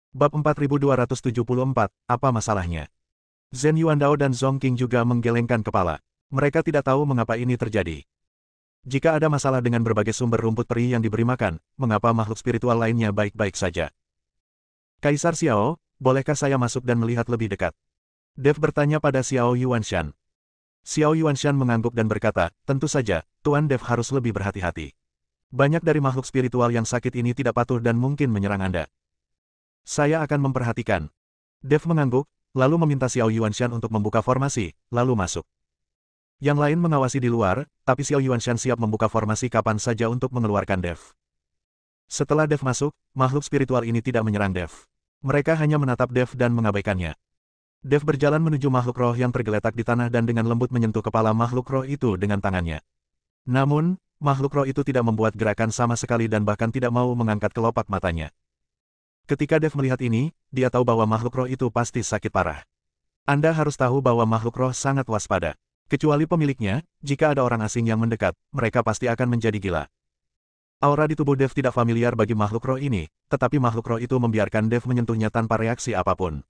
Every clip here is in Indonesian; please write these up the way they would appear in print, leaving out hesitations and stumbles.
Bab 4274, apa masalahnya? Zhen Yuandao dan Zhong Qing juga menggelengkan kepala. Mereka tidak tahu mengapa ini terjadi. Jika ada masalah dengan berbagai sumber rumput peri yang diberi makan, mengapa makhluk spiritual lainnya baik-baik saja? Kaisar Xiao, bolehkah saya masuk dan melihat lebih dekat? Dev bertanya pada Xiao Yuanshan. Xiao Yuanshan mengangguk dan berkata, tentu saja, Tuan Dev harus lebih berhati-hati. Banyak dari makhluk spiritual yang sakit ini tidak patuh dan mungkin menyerang Anda. Saya akan memperhatikan. Dev mengangguk, lalu meminta Xiao Yuanshan untuk membuka formasi, lalu masuk. Yang lain mengawasi di luar, tapi Xiao Yuanshan siap membuka formasi kapan saja untuk mengeluarkan Dev. Setelah Dev masuk, makhluk spiritual ini tidak menyerang Dev. Mereka hanya menatap Dev dan mengabaikannya. Dev berjalan menuju makhluk roh yang tergeletak di tanah dan dengan lembut menyentuh kepala makhluk roh itu dengan tangannya. Namun, makhluk roh itu tidak membuat gerakan sama sekali dan bahkan tidak mau mengangkat kelopak matanya. Ketika Dev melihat ini, dia tahu bahwa makhluk roh itu pasti sakit parah. Anda harus tahu bahwa makhluk roh sangat waspada. Kecuali pemiliknya, jika ada orang asing yang mendekat, mereka pasti akan menjadi gila. Aura di tubuh Dev tidak familiar bagi makhluk roh ini, tetapi makhluk roh itu membiarkan Dev menyentuhnya tanpa reaksi apapun.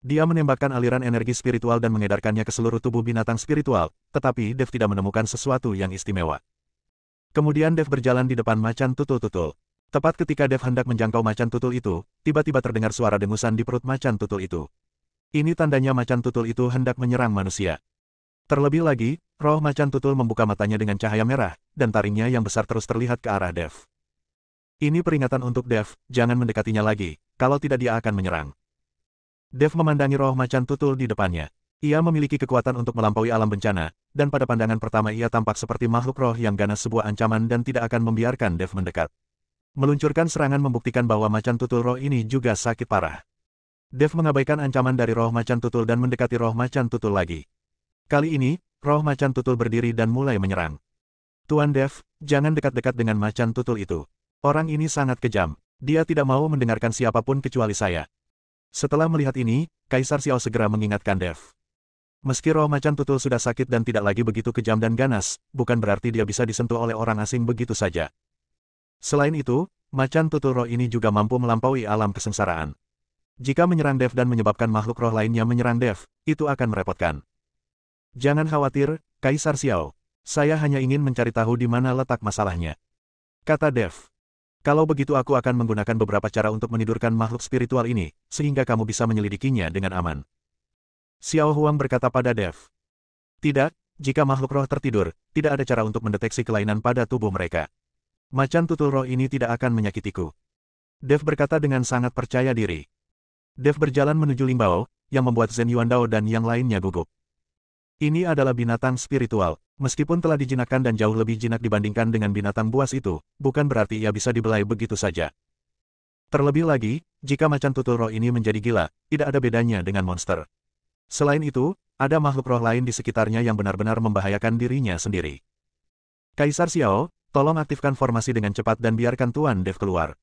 Dia menembakkan aliran energi spiritual dan mengedarkannya ke seluruh tubuh binatang spiritual, tetapi Dev tidak menemukan sesuatu yang istimewa. Kemudian Dev berjalan di depan macan tutul-tutul. Tepat ketika Dev hendak menjangkau macan tutul itu, tiba-tiba terdengar suara dengusan di perut macan tutul itu. Ini tandanya macan tutul itu hendak menyerang manusia. Terlebih lagi, roh macan tutul membuka matanya dengan cahaya merah, dan taringnya yang besar terus terlihat ke arah Dev. Ini peringatan untuk Dev, jangan mendekatinya lagi, kalau tidak dia akan menyerang. Dev memandangi roh macan tutul di depannya. Ia memiliki kekuatan untuk melampaui alam bencana, dan pada pandangan pertama ia tampak seperti makhluk roh yang ganas sebuah ancaman dan tidak akan membiarkan Dev mendekat. Meluncurkan serangan membuktikan bahwa macan tutul roh ini juga sakit parah. Dev mengabaikan ancaman dari roh macan tutul dan mendekati roh macan tutul lagi. Kali ini, roh macan tutul berdiri dan mulai menyerang. Tuan Dev, jangan dekat-dekat dengan macan tutul itu. Orang ini sangat kejam. Dia tidak mau mendengarkan siapapun kecuali saya. Setelah melihat ini, Kaisar Xiao segera mengingatkan Dev. Meski roh macan tutul sudah sakit dan tidak lagi begitu kejam dan ganas, bukan berarti dia bisa disentuh oleh orang asing begitu saja. Selain itu, macan tutul roh ini juga mampu melampaui alam kesengsaraan. Jika menyerang Dev dan menyebabkan makhluk roh lainnya menyerang Dev, itu akan merepotkan. Jangan khawatir, Kaisar Xiao. Saya hanya ingin mencari tahu di mana letak masalahnya. Kata Dev. Kalau begitu aku akan menggunakan beberapa cara untuk menidurkan makhluk spiritual ini, sehingga kamu bisa menyelidikinya dengan aman. Xiao Huang berkata pada Dev. Tidak, jika makhluk roh tertidur, tidak ada cara untuk mendeteksi kelainan pada tubuh mereka. Macan tutul roh ini tidak akan menyakitiku. Dev berkata dengan sangat percaya diri. Dev berjalan menuju Lingbao, yang membuat Zhen Yuandao dan yang lainnya gugup. Ini adalah binatang spiritual, meskipun telah dijinakkan dan jauh lebih jinak dibandingkan dengan binatang buas itu, bukan berarti ia bisa dibelai begitu saja. Terlebih lagi, jika macan tutul roh ini menjadi gila, tidak ada bedanya dengan monster. Selain itu, ada makhluk roh lain di sekitarnya yang benar-benar membahayakan dirinya sendiri. Kaisar Xiao, tolong aktifkan formasi dengan cepat dan biarkan Tuan Dev keluar.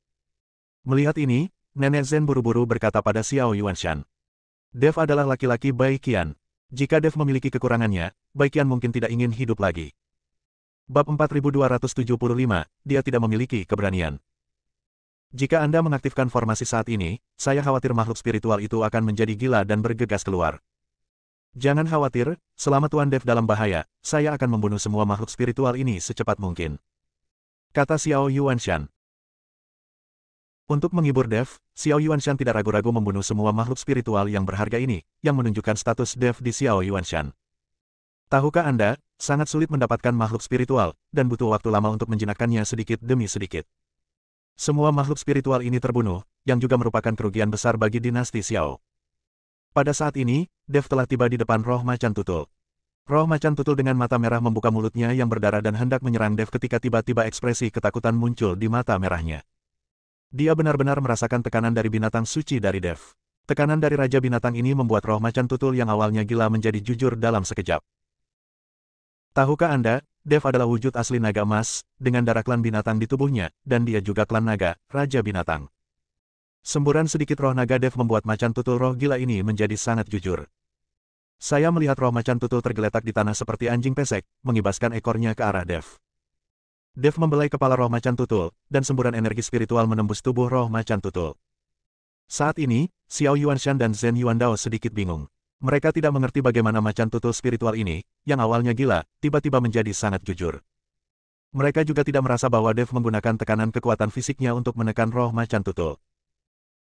Melihat ini, Nenek Zhen buru-buru berkata pada Xiao Yuanshan. Dev adalah laki-laki Bai Qian. Jika Dev memiliki kekurangannya, Bai Qian mungkin tidak ingin hidup lagi. Bab 4275, dia tidak memiliki keberanian. Jika Anda mengaktifkan formasi saat ini, saya khawatir makhluk spiritual itu akan menjadi gila dan bergegas keluar. Jangan khawatir, selama Tuan Dev dalam bahaya, saya akan membunuh semua makhluk spiritual ini secepat mungkin. Kata Xiao Yuanshan. Untuk menghibur Dev, Xiao Yuanshan tidak ragu-ragu membunuh semua makhluk spiritual yang berharga ini, yang menunjukkan status Dev di Xiao Yuanshan. Tahukah Anda, sangat sulit mendapatkan makhluk spiritual, dan butuh waktu lama untuk menjinakkannya sedikit demi sedikit. Semua makhluk spiritual ini terbunuh, yang juga merupakan kerugian besar bagi dinasti Xiao. Pada saat ini, Dev telah tiba di depan roh macan tutul. Roh macan tutul dengan mata merah membuka mulutnya yang berdarah dan hendak menyerang Dev ketika tiba-tiba ekspresi ketakutan muncul di mata merahnya. Dia benar-benar merasakan tekanan dari binatang suci dari Dev. Tekanan dari Raja Binatang ini membuat roh macan tutul yang awalnya gila menjadi jujur dalam sekejap. Tahukah Anda, Dev adalah wujud asli naga emas, dengan darah klan binatang di tubuhnya, dan dia juga klan naga, Raja Binatang. Semburan sedikit roh naga Dev membuat macan tutul roh gila ini menjadi sangat jujur. Saya melihat roh macan tutul tergeletak di tanah seperti anjing pesek, mengibaskan ekornya ke arah Dev. Dev membelai kepala roh macan tutul, dan semburan energi spiritual menembus tubuh roh macan tutul. Saat ini, Xiao Yuanshan dan Zhen Yuandao sedikit bingung. Mereka tidak mengerti bagaimana macan tutul spiritual ini, yang awalnya gila, tiba-tiba menjadi sangat jujur. Mereka juga tidak merasa bahwa Dev menggunakan tekanan kekuatan fisiknya untuk menekan roh macan tutul.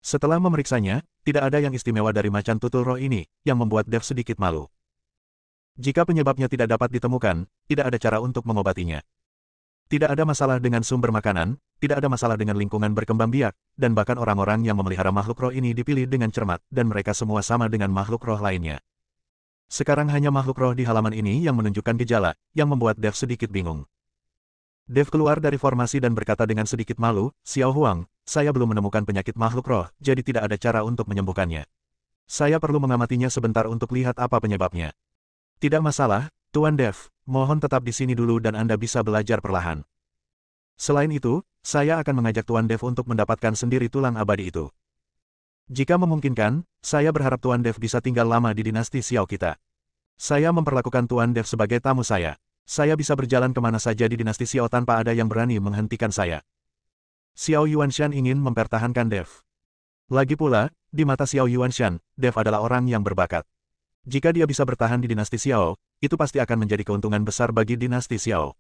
Setelah memeriksanya, tidak ada yang istimewa dari macan tutul roh ini, yang membuat Dev sedikit malu. Jika penyebabnya tidak dapat ditemukan, tidak ada cara untuk mengobatinya. Tidak ada masalah dengan sumber makanan, tidak ada masalah dengan lingkungan berkembang biak, dan bahkan orang-orang yang memelihara makhluk roh ini dipilih dengan cermat, dan mereka semua sama dengan makhluk roh lainnya. Sekarang hanya makhluk roh di halaman ini yang menunjukkan gejala, yang membuat Dev sedikit bingung. Dev keluar dari formasi dan berkata dengan sedikit malu, "Xiao Huang, saya belum menemukan penyakit makhluk roh, jadi tidak ada cara untuk menyembuhkannya. Saya perlu mengamatinya sebentar untuk lihat apa penyebabnya." "Tidak masalah, Tuan Dev, mohon tetap di sini dulu dan Anda bisa belajar perlahan. Selain itu, saya akan mengajak Tuan Dev untuk mendapatkan sendiri tulang abadi itu. Jika memungkinkan, saya berharap Tuan Dev bisa tinggal lama di dinasti Xiao kita. Saya memperlakukan Tuan Dev sebagai tamu saya. Saya bisa berjalan kemana saja di dinasti Xiao tanpa ada yang berani menghentikan saya." Xiao Yuanshan ingin mempertahankan Dev. Lagi pula, di mata Xiao Yuanshan, Dev adalah orang yang berbakat. Jika dia bisa bertahan di dinasti Xiao, itu pasti akan menjadi keuntungan besar bagi dinasti Xiao.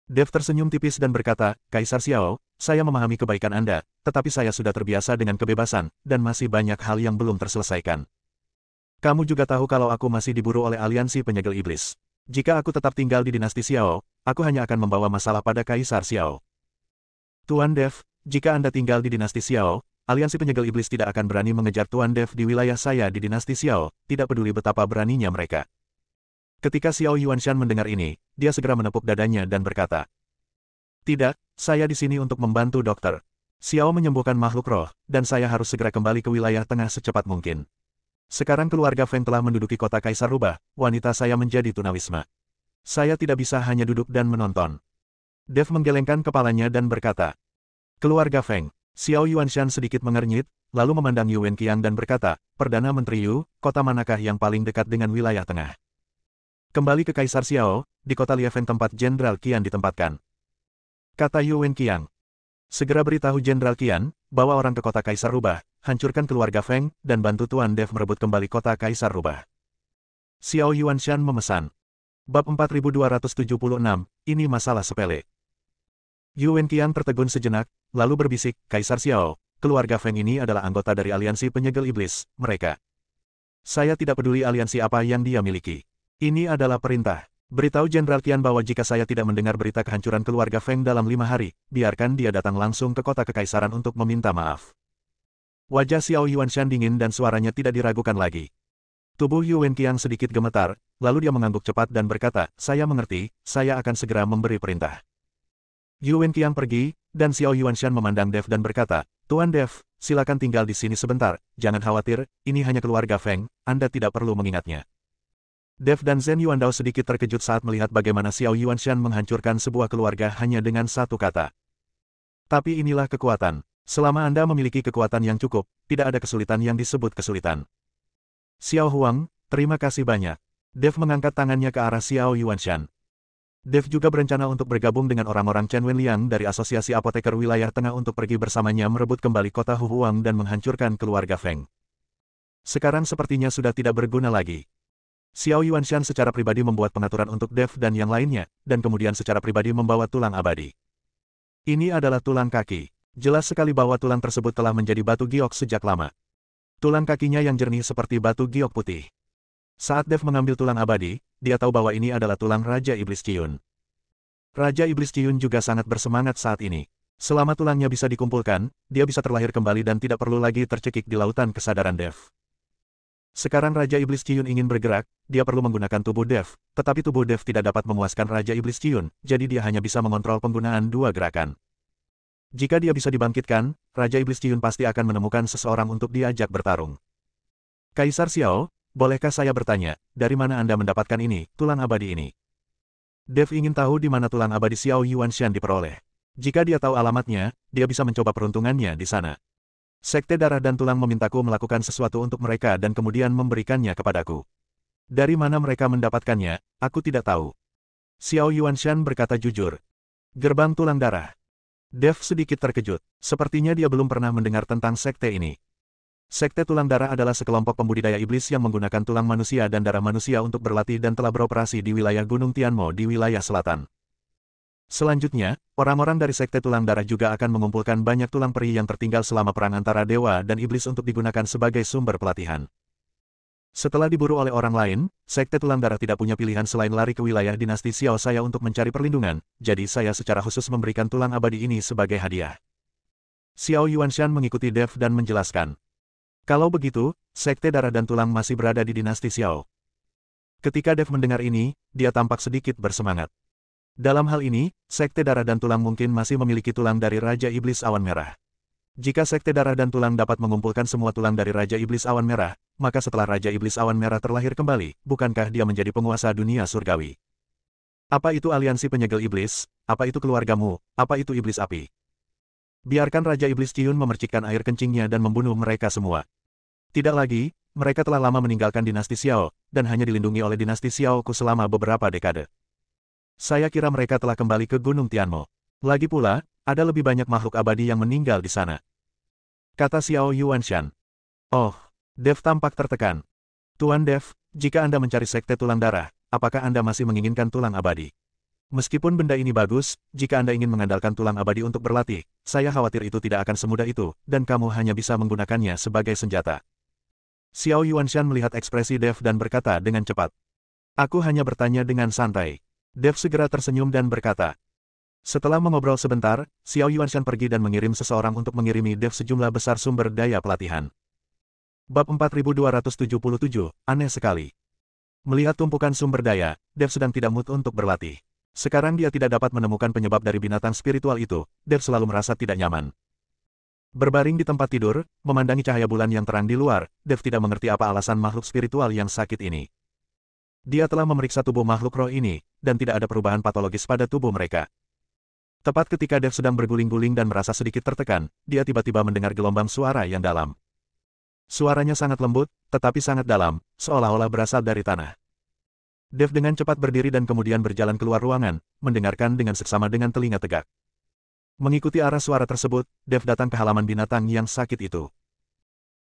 Dev tersenyum tipis dan berkata, "Kaisar Xiao, saya memahami kebaikan Anda, tetapi saya sudah terbiasa dengan kebebasan, dan masih banyak hal yang belum terselesaikan. Kamu juga tahu kalau aku masih diburu oleh aliansi penyegel iblis. Jika aku tetap tinggal di dinasti Xiao, aku hanya akan membawa masalah pada Kaisar Xiao. Tuan Dev, jika Anda tinggal di dinasti Xiao, aliansi penyegel iblis tidak akan berani mengejar Tuan Dev di wilayah saya di dinasti Xiao, tidak peduli betapa beraninya mereka." Ketika Xiao Yuanshan mendengar ini, dia segera menepuk dadanya dan berkata, "Tidak, saya di sini untuk membantu dokter. Xiao menyembuhkan makhluk roh, dan saya harus segera kembali ke wilayah tengah secepat mungkin. Sekarang keluarga Feng telah menduduki kota Kaisar Rubah, wanita saya menjadi tunawisma. Saya tidak bisa hanya duduk dan menonton." Dev menggelengkan kepalanya dan berkata, "Keluarga Feng." Xiao Yuanshan sedikit mengernyit, lalu memandang Yu Wenqiang dan berkata, "Perdana Menteri Yu, kota manakah yang paling dekat dengan wilayah tengah?" "Kembali ke Kaisar Xiao, di kota Liefeng tempat Jenderal Qian ditempatkan," kata Yu Wenqiang. "Segera beritahu Jenderal Qian, bawa orang ke kota Kaisar Rubah, hancurkan keluarga Feng, dan bantu Tuan Dev merebut kembali kota Kaisar Rubah." Xiao Yuanshan memesan. Bab 4276, ini masalah sepele. Yu Wenqiang tertegun sejenak, lalu berbisik, "Kaisar Xiao, keluarga Feng ini adalah anggota dari aliansi penyegel iblis, mereka. Saya tidak peduli aliansi apa yang dia miliki. Ini adalah perintah. Beritahu Jenderal Qian bahwa jika saya tidak mendengar berita kehancuran keluarga Feng dalam 5 hari, biarkan dia datang langsung ke kota kekaisaran untuk meminta maaf." Wajah Xiao Yuanshan dingin dan suaranya tidak diragukan lagi. Tubuh Yu Wenqiang sedikit gemetar, lalu dia mengangguk cepat dan berkata, "Saya mengerti, saya akan segera memberi perintah." Yu Wenqiang pergi, dan Xiao Yuanshan memandang Dev dan berkata, "Tuan Dev, silakan tinggal di sini sebentar, jangan khawatir, ini hanya keluarga Feng, Anda tidak perlu mengingatnya." Dev dan Zhen Yuandao sedikit terkejut saat melihat bagaimana Xiao Yuanshan menghancurkan sebuah keluarga hanya dengan satu kata. Tapi inilah kekuatan. Selama Anda memiliki kekuatan yang cukup, tidak ada kesulitan yang disebut kesulitan. "Xiao Huang, terima kasih banyak." Dev mengangkat tangannya ke arah Xiao Yuanshan. Dev juga berencana untuk bergabung dengan orang-orang Chen Wenliang dari Asosiasi Apoteker Wilayah Tengah untuk pergi bersamanya merebut kembali kota Huhuang dan menghancurkan keluarga Feng. Sekarang sepertinya sudah tidak berguna lagi. Xiao Yuanshan secara pribadi membuat pengaturan untuk Dev dan yang lainnya, dan kemudian secara pribadi membawa tulang abadi. Ini adalah tulang kaki. Jelas sekali bahwa tulang tersebut telah menjadi batu giok sejak lama. Tulang kakinya yang jernih seperti batu giok putih. Saat Dev mengambil tulang abadi, dia tahu bahwa ini adalah tulang Raja Iblis Qiyun. Raja Iblis Qiyun juga sangat bersemangat saat ini. Selama tulangnya bisa dikumpulkan, dia bisa terlahir kembali dan tidak perlu lagi tercekik di lautan kesadaran Dev. Sekarang Raja Iblis Qiyun ingin bergerak, dia perlu menggunakan tubuh Dev, tetapi tubuh Dev tidak dapat memuaskan Raja Iblis Qiyun, jadi dia hanya bisa mengontrol penggunaan dua gerakan. Jika dia bisa dibangkitkan, Raja Iblis Qiyun pasti akan menemukan seseorang untuk diajak bertarung. "Kaisar Xiao, bolehkah saya bertanya, dari mana Anda mendapatkan ini, tulang abadi ini?" Dev ingin tahu di mana tulang abadi Xiao Yuanshan diperoleh. Jika dia tahu alamatnya, dia bisa mencoba peruntungannya di sana. "Sekte Darah dan Tulang memintaku melakukan sesuatu untuk mereka dan kemudian memberikannya kepadaku. Dari mana mereka mendapatkannya, aku tidak tahu." Xiao Yuanshan berkata jujur. Gerbang Tulang Darah. Dev sedikit terkejut. Sepertinya dia belum pernah mendengar tentang sekte ini. Sekte Tulang Darah adalah sekelompok pembudidaya iblis yang menggunakan tulang manusia dan darah manusia untuk berlatih dan telah beroperasi di wilayah Gunung Tianmo di wilayah selatan. Selanjutnya, orang-orang dari Sekte Tulang Darah juga akan mengumpulkan banyak tulang peri yang tertinggal selama perang antara dewa dan iblis untuk digunakan sebagai sumber pelatihan. Setelah diburu oleh orang lain, Sekte Tulang Darah tidak punya pilihan selain lari ke wilayah dinasti Xiao saya untuk mencari perlindungan, jadi saya secara khusus memberikan tulang abadi ini sebagai hadiah. Xiao Yuanshan mengikuti Dev dan menjelaskan. Kalau begitu, Sekte Darah dan Tulang masih berada di dinasti Xiao. Ketika Dev mendengar ini, dia tampak sedikit bersemangat. Dalam hal ini, Sekte Darah dan Tulang mungkin masih memiliki tulang dari Raja Iblis Awan Merah. Jika Sekte Darah dan Tulang dapat mengumpulkan semua tulang dari Raja Iblis Awan Merah, maka setelah Raja Iblis Awan Merah terlahir kembali, bukankah dia menjadi penguasa dunia surgawi? Apa itu aliansi penyegel iblis? Apa itu keluargamu? Apa itu iblis api? Biarkan Raja Iblis Ciun memercikkan air kencingnya dan membunuh mereka semua. Tidak lagi, mereka telah lama meninggalkan dinasti Xiao, dan hanya dilindungi oleh dinasti Xiao Ku selama beberapa dekade. Saya kira mereka telah kembali ke Gunung Tianmo. Lagi pula, ada lebih banyak makhluk abadi yang meninggal di sana. Kata Xiao Yuanshan. Oh, Dev tampak tertekan. Tuan Dev, jika Anda mencari Sekte Tulang Darah, apakah Anda masih menginginkan tulang abadi? Meskipun benda ini bagus, jika Anda ingin mengandalkan tulang abadi untuk berlatih, saya khawatir itu tidak akan semudah itu, dan kamu hanya bisa menggunakannya sebagai senjata. Xiao Yuanshan melihat ekspresi Dev dan berkata dengan cepat. Aku hanya bertanya dengan santai. Dev segera tersenyum dan berkata. Setelah mengobrol sebentar, Xiao Yuanshan pergi dan mengirim seseorang untuk mengirimi Dev sejumlah besar sumber daya pelatihan. Bab 4277, aneh sekali. Melihat tumpukan sumber daya, Dev sedang tidak mood untuk berlatih. Sekarang dia tidak dapat menemukan penyebab dari binatang spiritual itu, Dev selalu merasa tidak nyaman. Berbaring di tempat tidur, memandangi cahaya bulan yang terang di luar, Dev tidak mengerti apa alasan makhluk spiritual yang sakit ini. Dia telah memeriksa tubuh makhluk roh ini, dan tidak ada perubahan patologis pada tubuh mereka. Tepat ketika Dev sedang berguling-guling dan merasa sedikit tertekan, dia tiba-tiba mendengar gelombang suara yang dalam. Suaranya sangat lembut, tetapi sangat dalam, seolah-olah berasal dari tanah. Dev dengan cepat berdiri dan kemudian berjalan keluar ruangan, mendengarkan dengan seksama dengan telinga tegak. Mengikuti arah suara tersebut, Dev datang ke halaman binatang yang sakit itu.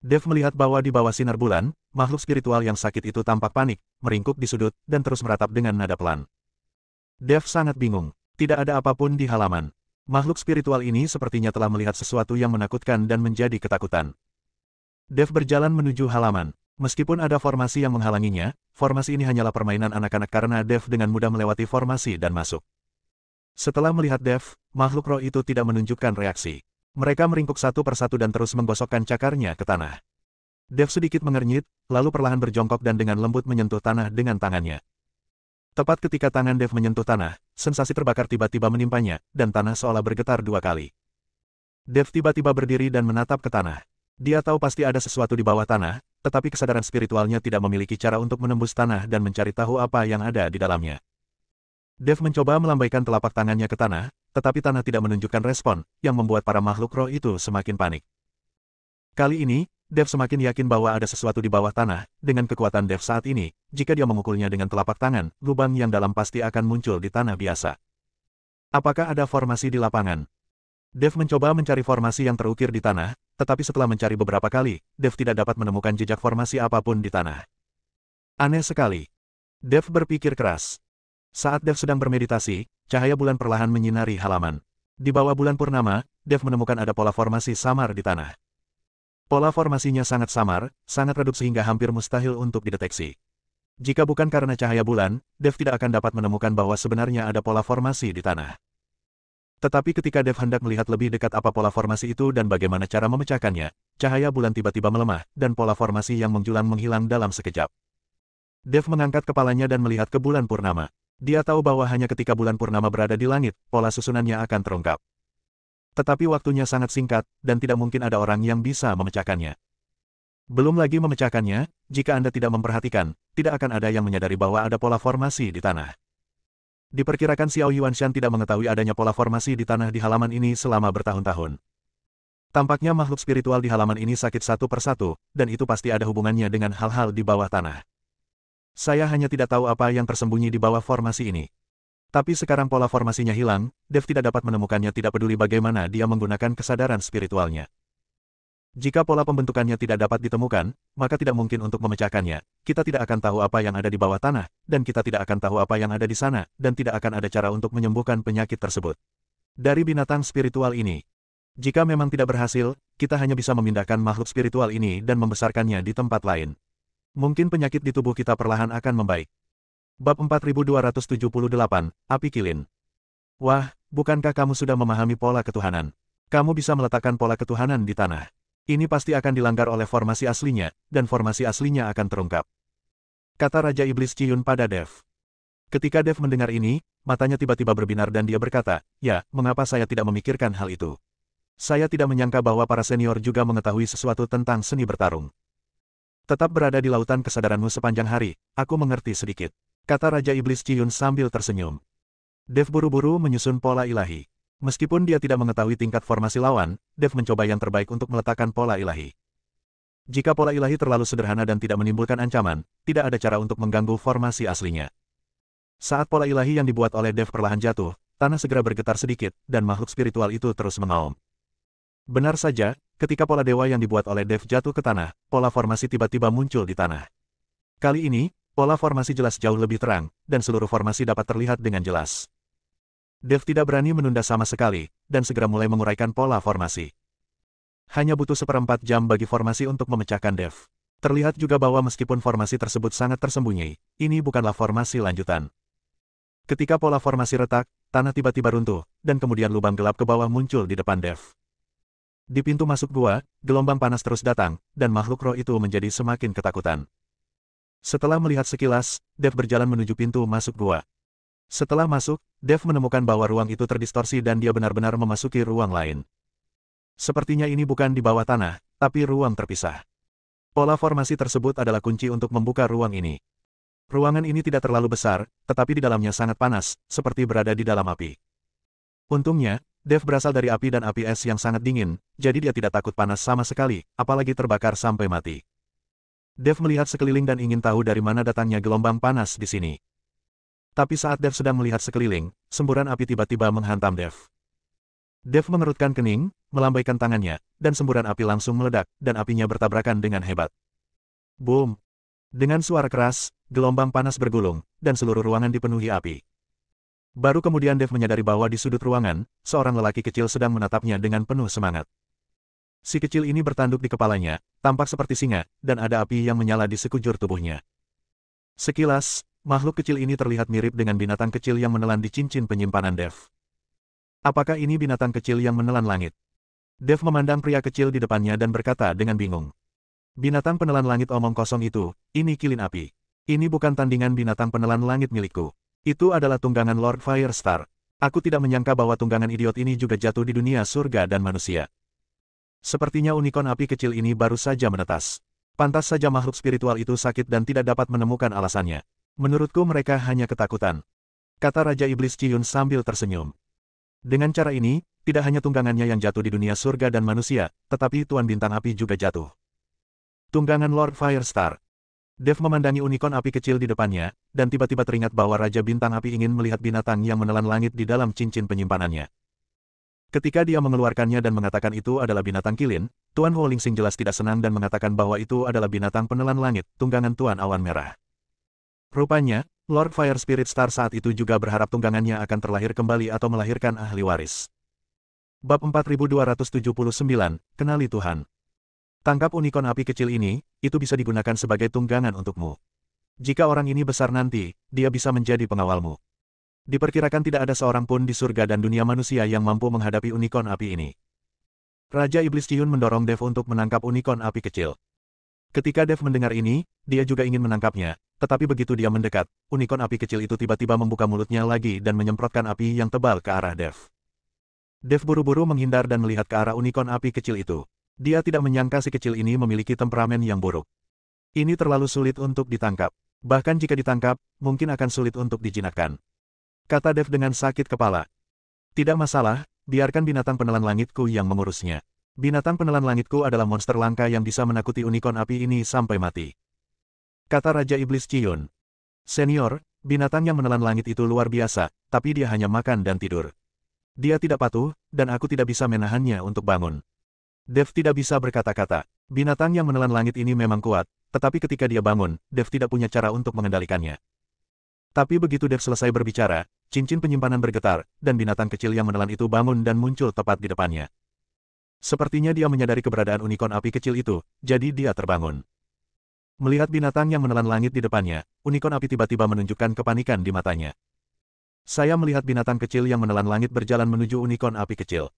Dev melihat bahwa di bawah sinar bulan, makhluk spiritual yang sakit itu tampak panik, meringkuk di sudut, dan terus meratap dengan nada pelan. Dev sangat bingung. Tidak ada apapun di halaman. Makhluk spiritual ini sepertinya telah melihat sesuatu yang menakutkan dan menjadi ketakutan. Dev berjalan menuju halaman. Meskipun ada formasi yang menghalanginya, formasi ini hanyalah permainan anak-anak karena Dev dengan mudah melewati formasi dan masuk. Setelah melihat Dev, makhluk roh itu tidak menunjukkan reaksi. Mereka meringkuk satu persatu dan terus menggosokkan cakarnya ke tanah. Dev sedikit mengernyit, lalu perlahan berjongkok dan dengan lembut menyentuh tanah dengan tangannya. Tepat ketika tangan Dev menyentuh tanah, sensasi terbakar tiba-tiba menimpanya, dan tanah seolah bergetar 2 kali. Dev tiba-tiba berdiri dan menatap ke tanah. Dia tahu pasti ada sesuatu di bawah tanah, tetapi kesadaran spiritualnya tidak memiliki cara untuk menembus tanah dan mencari tahu apa yang ada di dalamnya. Dev mencoba melambaikan telapak tangannya ke tanah, tetapi tanah tidak menunjukkan respon, yang membuat para makhluk roh itu semakin panik. Kali ini, Dev semakin yakin bahwa ada sesuatu di bawah tanah. Dengan kekuatan Dev saat ini, jika dia memukulnya dengan telapak tangan, lubang yang dalam pasti akan muncul di tanah biasa. Apakah ada formasi di lapangan? Dev mencoba mencari formasi yang terukir di tanah, tetapi setelah mencari beberapa kali, Dev tidak dapat menemukan jejak formasi apapun di tanah. Aneh sekali. Dev berpikir keras. Saat Dev sedang bermeditasi, cahaya bulan perlahan menyinari halaman. Di bawah bulan purnama, Dev menemukan ada pola formasi samar di tanah. Pola formasinya sangat samar, sangat redup sehingga hampir mustahil untuk dideteksi. Jika bukan karena cahaya bulan, Dev tidak akan dapat menemukan bahwa sebenarnya ada pola formasi di tanah. Tetapi ketika Dev hendak melihat lebih dekat apa pola formasi itu dan bagaimana cara memecahkannya, cahaya bulan tiba-tiba melemah, dan pola formasi yang menjulang menghilang dalam sekejap. Dev mengangkat kepalanya dan melihat ke bulan purnama. Dia tahu bahwa hanya ketika bulan purnama berada di langit, pola susunannya akan terungkap. Tetapi waktunya sangat singkat, dan tidak mungkin ada orang yang bisa memecahkannya. Belum lagi memecahkannya, jika Anda tidak memperhatikan, tidak akan ada yang menyadari bahwa ada pola formasi di tanah. Diperkirakan Xiao Yuanshan tidak mengetahui adanya pola formasi di tanah di halaman ini selama bertahun-tahun. Tampaknya makhluk spiritual di halaman ini sakit satu persatu, dan itu pasti ada hubungannya dengan hal-hal di bawah tanah. Saya hanya tidak tahu apa yang tersembunyi di bawah formasi ini. Tapi sekarang pola formasinya hilang, Dev tidak dapat menemukannya tidak peduli bagaimana dia menggunakan kesadaran spiritualnya. Jika pola pembentukannya tidak dapat ditemukan, maka tidak mungkin untuk memecahkannya. Kita tidak akan tahu apa yang ada di bawah tanah, dan kita tidak akan tahu apa yang ada di sana, dan tidak akan ada cara untuk menyembuhkan penyakit tersebut. Dari binatang spiritual ini, jika memang tidak berhasil, kita hanya bisa memindahkan makhluk spiritual ini dan membesarkannya di tempat lain. Mungkin penyakit di tubuh kita perlahan akan membaik. Bab 4278, Api Kilin. Wah, bukankah kamu sudah memahami pola ketuhanan? Kamu bisa meletakkan pola ketuhanan di tanah. Ini pasti akan dilanggar oleh formasi aslinya, dan formasi aslinya akan terungkap. Kata Raja Iblis Ciyun pada Dev. Ketika Dev mendengar ini, matanya tiba-tiba berbinar dan dia berkata, ya, mengapa saya tidak memikirkan hal itu? Saya tidak menyangka bahwa para senior juga mengetahui sesuatu tentang seni bertarung. Tetap berada di lautan kesadaranmu sepanjang hari, aku mengerti sedikit. Kata Raja Iblis Ciyun sambil tersenyum. Dev buru-buru menyusun pola ilahi. Meskipun dia tidak mengetahui tingkat formasi lawan, Dev mencoba yang terbaik untuk meletakkan pola ilahi. Jika pola ilahi terlalu sederhana dan tidak menimbulkan ancaman, tidak ada cara untuk mengganggu formasi aslinya. Saat pola ilahi yang dibuat oleh Dev perlahan jatuh, tanah segera bergetar sedikit, dan makhluk spiritual itu terus mengaum. Benar saja, ketika pola dewa yang dibuat oleh Dev jatuh ke tanah, pola formasi tiba-tiba muncul di tanah. Kali ini, pola formasi jelas jauh lebih terang, dan seluruh formasi dapat terlihat dengan jelas. Dev tidak berani menunda sama sekali, dan segera mulai menguraikan pola formasi. Hanya butuh 1/4 jam bagi formasi untuk memecahkan Dev. Terlihat juga bahwa meskipun formasi tersebut sangat tersembunyi, ini bukanlah formasi lanjutan. Ketika pola formasi retak, tanah tiba-tiba runtuh, dan kemudian lubang gelap ke bawah muncul di depan Dev. Di pintu masuk gua, gelombang panas terus datang, dan makhluk roh itu menjadi semakin ketakutan. Setelah melihat sekilas, Dev berjalan menuju pintu masuk gua. Setelah masuk, Dev menemukan bahwa ruang itu terdistorsi dan dia benar-benar memasuki ruang lain. Sepertinya ini bukan di bawah tanah, tapi ruang terpisah. Pola formasi tersebut adalah kunci untuk membuka ruang ini. Ruangan ini tidak terlalu besar, tetapi di dalamnya sangat panas, seperti berada di dalam api. Untungnya, Dev berasal dari api dan api es yang sangat dingin, jadi dia tidak takut panas sama sekali, apalagi terbakar sampai mati. Dev melihat sekeliling dan ingin tahu dari mana datangnya gelombang panas di sini. Tapi saat Dev sedang melihat sekeliling, semburan api tiba-tiba menghantam Dev. Dev mengerutkan kening, melambaikan tangannya, dan semburan api langsung meledak, dan apinya bertabrakan dengan hebat. Boom! Dengan suara keras, gelombang panas bergulung, dan seluruh ruangan dipenuhi api. Baru kemudian Dev menyadari bahwa di sudut ruangan, seorang lelaki kecil sedang menatapnya dengan penuh semangat. Si kecil ini bertanduk di kepalanya, tampak seperti singa, dan ada api yang menyala di sekujur tubuhnya. Sekilas, makhluk kecil ini terlihat mirip dengan binatang kecil yang menelan di cincin penyimpanan Dev. Apakah ini binatang kecil yang menelan langit? Dev memandang pria kecil di depannya dan berkata dengan bingung. Binatang penelan langit omong kosong itu, ini kilin api. Ini bukan tandingan binatang penelan langit milikku. Itu adalah tunggangan Lord Firestar. Aku tidak menyangka bahwa tunggangan idiot ini juga jatuh di dunia surga dan manusia. Sepertinya unicorn api kecil ini baru saja menetas. Pantas saja makhluk spiritual itu sakit dan tidak dapat menemukan alasannya. Menurutku mereka hanya ketakutan. Kata Raja Iblis Ciyun sambil tersenyum. Dengan cara ini, tidak hanya tunggangannya yang jatuh di dunia surga dan manusia, tetapi Tuan Bintang Api juga jatuh. Tunggangan Lord Firestar. Dev memandangi unicorn api kecil di depannya, dan tiba-tiba teringat bahwa Raja Bintang Api ingin melihat binatang yang menelan langit di dalam cincin penyimpanannya. Ketika dia mengeluarkannya dan mengatakan itu adalah binatang kilin, Tuan Holingsing jelas tidak senang dan mengatakan bahwa itu adalah binatang penelan langit, tunggangan Tuan Awan Merah. Rupanya, Lord Fire Spirit Star saat itu juga berharap tunggangannya akan terlahir kembali atau melahirkan ahli waris. Bab 4279, Kenali Tuhan. Tangkap unicorn api kecil ini, itu bisa digunakan sebagai tunggangan untukmu. Jika orang ini besar nanti, dia bisa menjadi pengawalmu. Diperkirakan tidak ada seorang pun di surga dan dunia manusia yang mampu menghadapi unicorn api ini. Raja Iblis Ciyun mendorong Dev untuk menangkap unicorn api kecil. Ketika Dev mendengar ini, dia juga ingin menangkapnya, tetapi begitu dia mendekat, unicorn api kecil itu tiba-tiba membuka mulutnya lagi dan menyemprotkan api yang tebal ke arah Dev. Dev buru-buru menghindar dan melihat ke arah unicorn api kecil itu. Dia tidak menyangka si kecil ini memiliki temperamen yang buruk. Ini terlalu sulit untuk ditangkap. Bahkan jika ditangkap, mungkin akan sulit untuk dijinakkan. Kata Dev dengan sakit kepala. Tidak masalah, biarkan binatang penelan langitku yang mengurusnya. Binatang penelan langitku adalah monster langka yang bisa menakuti unicorn api ini sampai mati. Kata Raja Iblis Ciyun. Senior, binatang yang menelan langit itu luar biasa, tapi dia hanya makan dan tidur. Dia tidak patuh, dan aku tidak bisa menahannya untuk bangun. Dev tidak bisa berkata-kata. Binatang yang menelan langit ini memang kuat, tetapi ketika dia bangun, Dev tidak punya cara untuk mengendalikannya. Tapi begitu Dev selesai berbicara, cincin penyimpanan bergetar, dan binatang kecil yang menelan itu bangun dan muncul tepat di depannya. Sepertinya dia menyadari keberadaan unicorn api kecil itu, jadi dia terbangun. Melihat binatang yang menelan langit di depannya, unicorn api tiba-tiba menunjukkan kepanikan di matanya. Saya melihat binatang kecil yang menelan langit berjalan menuju unicorn api kecil.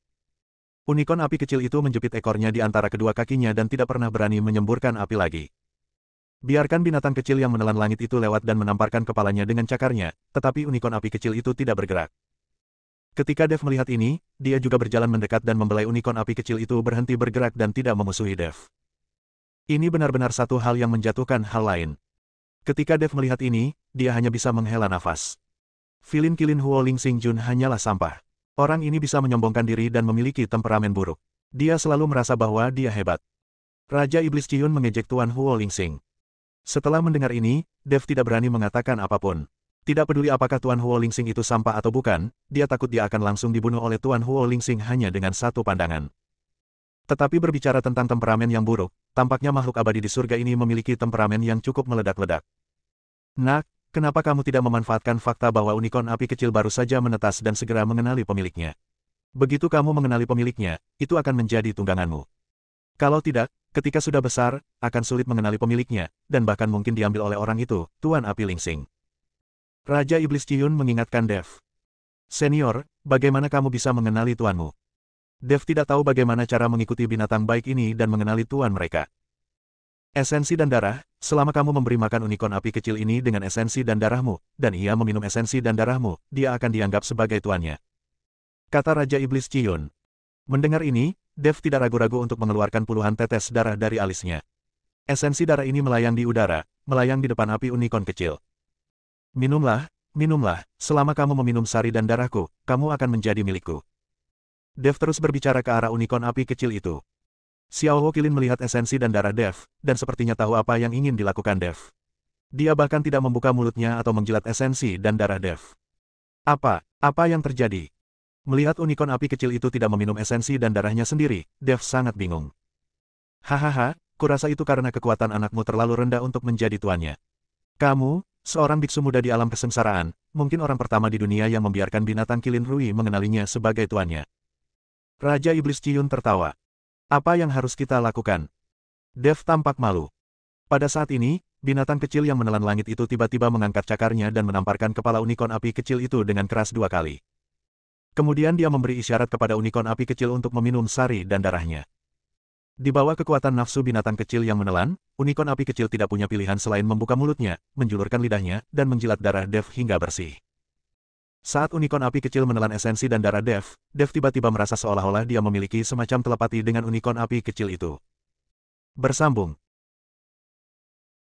Unicorn api kecil itu menjepit ekornya di antara kedua kakinya dan tidak pernah berani menyemburkan api lagi. Biarkan binatang kecil yang menelan langit itu lewat dan menamparkan kepalanya dengan cakarnya, tetapi unicorn api kecil itu tidak bergerak. Ketika Dev melihat ini, dia juga berjalan mendekat dan membelai unicorn api kecil itu berhenti bergerak dan tidak memusuhi Dev. Ini benar-benar satu hal yang menjatuhkan hal lain. Ketika Dev melihat ini, dia hanya bisa menghela nafas. Filin Kilin Huo Ling Xing Jun hanyalah sampah. Orang ini bisa menyombongkan diri dan memiliki temperamen buruk. Dia selalu merasa bahwa dia hebat. Raja Iblis Ciyun mengejek Tuan Huo Ling Xing. Setelah mendengar ini, Dev tidak berani mengatakan apapun. Tidak peduli apakah Tuan Huo Ling Xing itu sampah atau bukan, dia takut dia akan langsung dibunuh oleh Tuan Huo Ling Xing hanya dengan satu pandangan. Tetapi berbicara tentang temperamen yang buruk, tampaknya makhluk abadi di surga ini memiliki temperamen yang cukup meledak-ledak. Nak, kenapa kamu tidak memanfaatkan fakta bahwa unicorn api kecil baru saja menetas dan segera mengenali pemiliknya? Begitu kamu mengenali pemiliknya, itu akan menjadi tungganganmu. Kalau tidak, ketika sudah besar, akan sulit mengenali pemiliknya, dan bahkan mungkin diambil oleh orang itu, Tuan Api Ling Xing. Raja Iblis Ciyun mengingatkan Dev. Senior, bagaimana kamu bisa mengenali tuanmu? Dev tidak tahu bagaimana cara mengikuti binatang baik ini dan mengenali tuan mereka. Esensi dan darah, selama kamu memberi makan unicorn api kecil ini dengan esensi dan darahmu, dan ia meminum esensi dan darahmu, dia akan dianggap sebagai tuannya. Kata Raja Iblis Ciyun. Mendengar ini, Dev tidak ragu-ragu untuk mengeluarkan puluhan tetes darah dari alisnya. Esensi darah ini melayang di udara, melayang di depan api unicorn kecil. Minumlah, minumlah, selama kamu meminum sari dan darahku, kamu akan menjadi milikku. Dev terus berbicara ke arah unicorn api kecil itu. Xiao Ho Qilin melihat esensi dan darah Dev, dan sepertinya tahu apa yang ingin dilakukan Dev. Dia bahkan tidak membuka mulutnya atau menjilat esensi dan darah Dev. Apa yang terjadi? Melihat unicorn api kecil itu tidak meminum esensi dan darahnya sendiri, Dev sangat bingung. Hahaha, kurasa itu karena kekuatan anakmu terlalu rendah untuk menjadi tuannya. Kamu, seorang biksu muda di alam kesengsaraan, mungkin orang pertama di dunia yang membiarkan binatang Kilin Rui mengenalinya sebagai tuannya. Raja Iblis Ciyun tertawa. Apa yang harus kita lakukan? Dev tampak malu. Pada saat ini, binatang kecil yang menelan langit itu tiba-tiba mengangkat cakarnya dan menamparkan kepala unicorn api kecil itu dengan keras 2 kali. Kemudian dia memberi isyarat kepada unicorn api kecil untuk meminum sari dan darahnya. Di bawah kekuatan nafsu binatang kecil yang menelan, unicorn api kecil tidak punya pilihan selain membuka mulutnya, menjulurkan lidahnya, dan menjilat darah Dev hingga bersih. Saat unicorn api kecil menelan esensi dan darah Dev, Dev tiba-tiba merasa seolah-olah dia memiliki semacam telepati dengan unicorn api kecil itu. Bersambung.